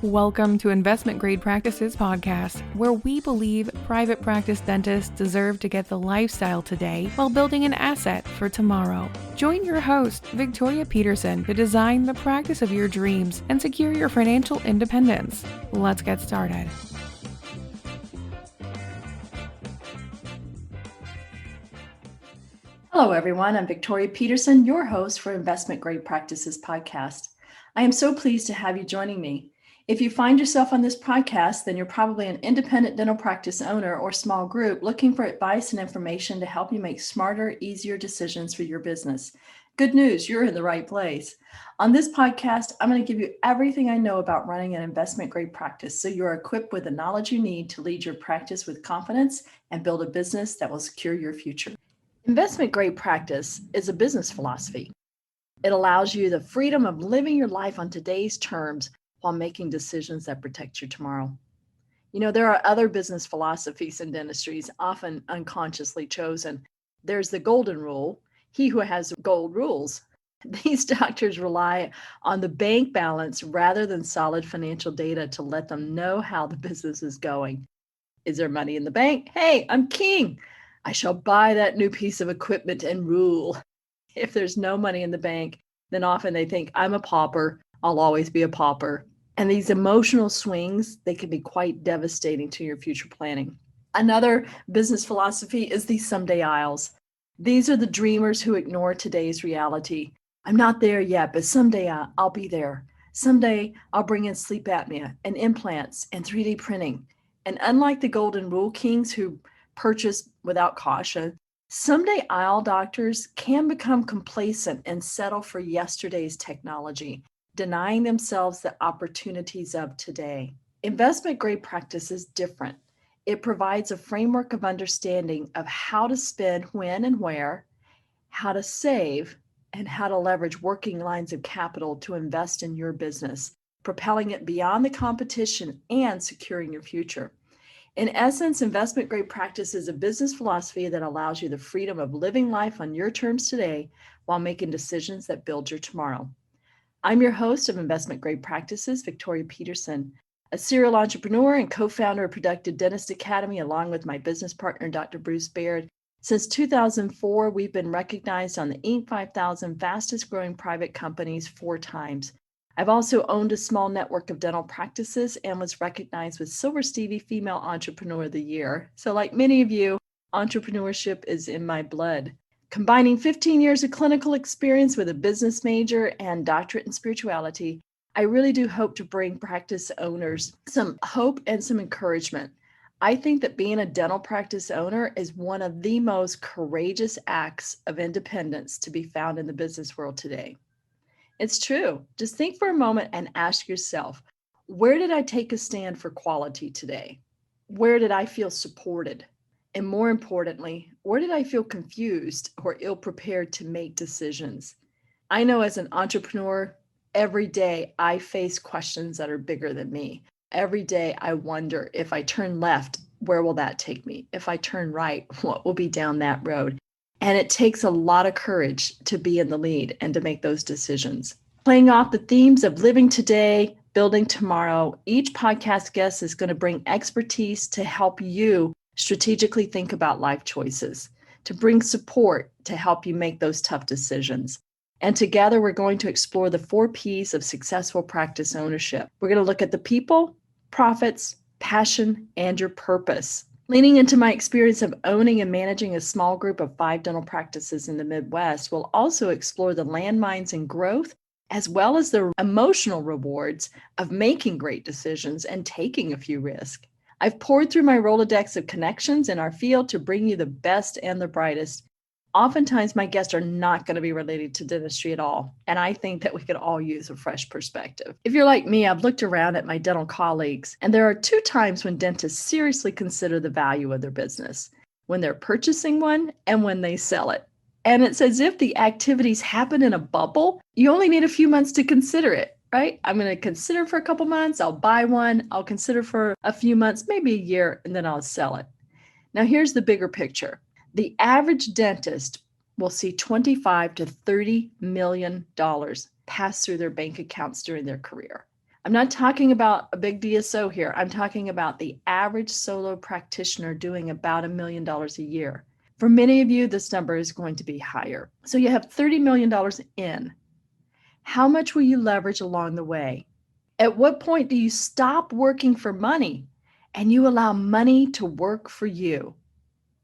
Welcome to Investment Grade Practices Podcast, where we believe private practice dentists deserve to get the lifestyle today while building an asset for tomorrow. Join your host, Victoria Peterson, to design the practice of your dreams and secure your financial independence. Let's get started. Hello, everyone. I'm Victoria Peterson, your host for Investment Grade Practices Podcast. I am so pleased to have you joining me. If you find yourself on this podcast, then you're probably an independent dental practice owner or small group looking for advice and information to help you make smarter, easier decisions for your business. Good news, you're in the right place. On this podcast, I'm going to give you everything I know about running an investment grade practice so you're equipped with the knowledge you need to lead your practice with confidence and build a business that will secure your future. Investment grade practice is a business philosophy. It allows you the freedom of living your life on today's terms while making decisions that protect your tomorrow. You know, there are other business philosophies in dentistry, often unconsciously chosen. There's the golden rule. He who has gold rules. These doctors rely on the bank balance rather than solid financial data to let them know how the business is going. Is there money in the bank? Hey, I'm king. I shall buy that new piece of equipment and rule. If there's no money in the bank, then often they think, I'm a pauper. I'll always be a pauper. And these emotional swings, they can be quite devastating to your future planning. Another business philosophy is the someday I'lls. These are the dreamers who ignore today's reality. I'm not there yet, but someday I'll be there. Someday I'll bring in sleep apnea and implants and 3D printing. And unlike the golden rule kings who purchase without caution, someday I'll doctors can become complacent and settle for yesterday's technology, denying themselves the opportunities of today. Investment grade practice is different. It provides a framework of understanding of how to spend when and where, how to save, and how to leverage working lines of capital to invest in your business, propelling it beyond the competition and securing your future. In essence, investment grade practice is a business philosophy that allows you the freedom of living life on your terms today while making decisions that build your tomorrow. I'm your host of Investment Grade Practices, Victoria Peterson, a serial entrepreneur and co-founder of Productive Dentist Academy, along with my business partner, Dr. Bruce Baird. Since 2004, we've been recognized on the Inc. 5000 fastest growing private companies 4 times. I've also owned a small network of dental practices and was recognized with Silver Stevie Female Entrepreneur of the Year. So like many of you, entrepreneurship is in my blood. Combining 15 years of clinical experience with a business major and doctorate in spirituality, I really do hope to bring practice owners some hope and some encouragement. I think that being a dental practice owner is one of the most courageous acts of independence to be found in the business world today. It's true. Just think for a moment and ask yourself, where did I take a stand for quality today? Where did I feel supported? And more importantly, where did I feel confused or ill-prepared to make decisions? I know as an entrepreneur, every day I face questions that are bigger than me. Every day I wonder, if I turn left, where will that take me? If I turn right, what will be down that road? And it takes a lot of courage to be in the lead and to make those decisions. Playing off the themes of living today, building tomorrow, each podcast guest is going to bring expertise to help you strategically think about life choices, to bring support to help you make those tough decisions. And together, we're going to explore the 4 P's of successful practice ownership. We're going to look at the people, profits, passion, and your purpose. Leaning into my experience of owning and managing a small group of 5 dental practices in the Midwest, we'll also explore the landmines in growth, as well as the emotional rewards of making great decisions and taking a few risks. I've poured through my Rolodex of connections in our field to bring you the best and the brightest. Oftentimes, my guests are not going to be related to dentistry at all, and I think that we could all use a fresh perspective. If you're like me, I've looked around at my dental colleagues, and there are 2 times when dentists seriously consider the value of their business: when they're purchasing one and when they sell it. And it's as if the activities happen in a bubble. You only need a few months to consider it. Right? I'm going to consider for a couple months, I'll buy one, I'll consider for a few months, maybe a year, and then I'll sell it. Now, here's the bigger picture. The average dentist will see $25 to $30 million pass through their bank accounts during their career. I'm not talking about a big DSO here. I'm talking about the average solo practitioner doing about $1 million a year. For many of you, this number is going to be higher. So you have $30 million in. How much will you leverage along the way? At what point do you stop working for money and you allow money to work for you?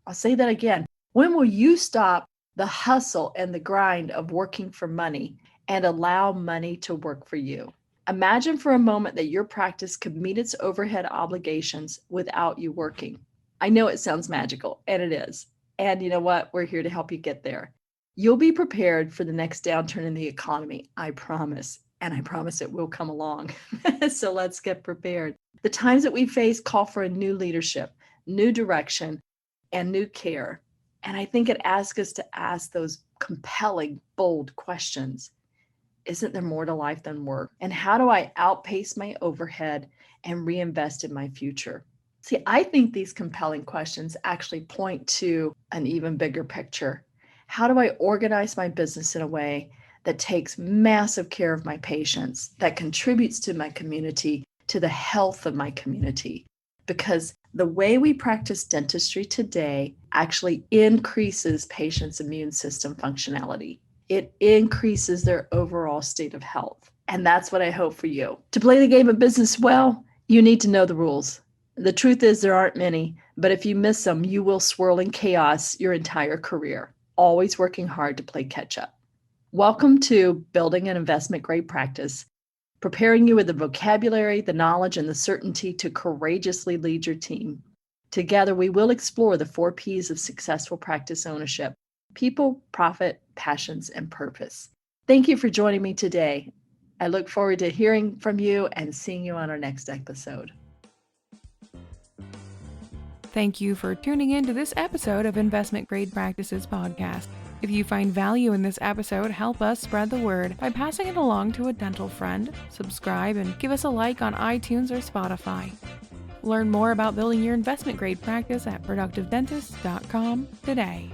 I'll say that again. When will you stop the hustle and the grind of working for money and allow money to work for you? Imagine for a moment that your practice could meet its overhead obligations without you working. I know it sounds magical, and it is. And you know what? We're here to help you get there. You'll be prepared for the next downturn in the economy, I promise. And I promise it will come along. So let's get prepared. The times that we face call for a new leadership, new direction, and new care. And I think it asks us to ask those compelling, bold questions. Isn't there more to life than work? And how do I outpace my overhead and reinvest in my future? See, I think these compelling questions actually point to an even bigger picture. How do I organize my business in a way that takes massive care of my patients, that contributes to my community, to the health of my community? Because the way we practice dentistry today actually increases patients' immune system functionality. It increases their overall state of health. And that's what I hope for you. To play the game of business well, you need to know the rules. The truth is there aren't many, but if you miss them, you will swirl in chaos your entire career, always working hard to play catch up. Welcome to Building an Investment Grade Practice, preparing you with the vocabulary, the knowledge, and the certainty to courageously lead your team. Together, we will explore the 4 Ps of successful practice ownership: people, profit, passions, and purpose. Thank you for joining me today. I look forward to hearing from you and seeing you on our next episode. Thank you for tuning in to this episode of Investment Grade Practices Podcast. If you find value in this episode, help us spread the word by passing it along to a dental friend, subscribe, and give us a like on iTunes or Spotify. Learn more about building your investment grade practice at productivedentist.com today.